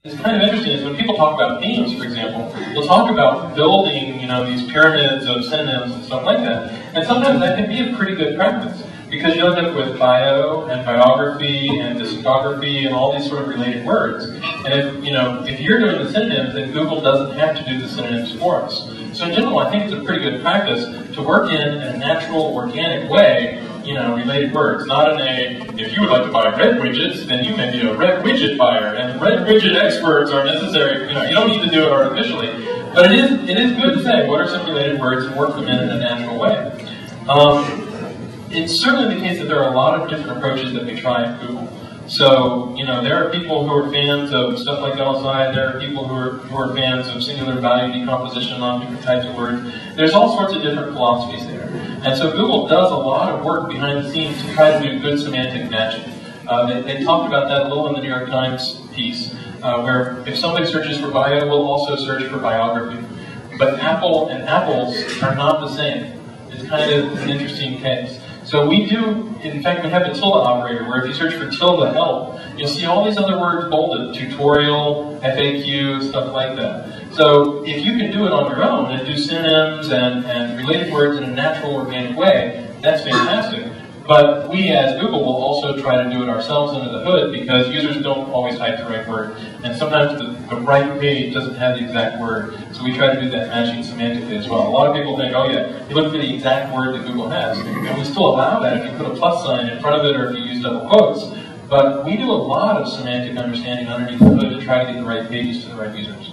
It's kind of interesting is when people talk about themes, for example, they'll talk about building, these pyramids of synonyms and stuff like that. And sometimes that can be a pretty good practice because you end up with bio and biography and discography and all these sort of related words. And if you're doing the synonyms, then Google doesn't have to do the synonyms for us. So in general, I think it's a pretty good practice to work in a natural, organic way, related words, not in a, if you would like to buy red widgets, then you may be a red widget buyer, and red widget experts are necessary. You don't need to do it artificially. But it is good to say, what are some related words and work them in a natural way. It's certainly the case that there are a lot of different approaches that we try at Google. So, there are people who are fans of stuff like LSI, there are people who are fans of singular value decomposition on different types of words. There's all sorts of different philosophies there. And so Google does a lot of work behind the scenes to try to do good semantic matching. They talked about that a little in the New York Times piece, where if somebody searches for bio, we'll also search for biography. But Apple and apples are not the same. It's kind of an interesting case. So we do, in fact, we have a tilde operator where if you search for tilde help, you'll see all these other words bolded, tutorial, FAQ, stuff like that. So if you can do it on your own and do synonyms and related words in a natural, organic way, that's fantastic. But we as Google will also try to do it ourselves under the hood because users don't always type the right word. And sometimes the right page doesn't have the exact word. So we try to do that matching semantically as well. A lot of people think, oh yeah, you look for the exact word that Google has. And we still allow that if you put a plus sign in front of it or if you use double quotes. But we do a lot of semantic understanding underneath the hood to try to get the right pages to the right users.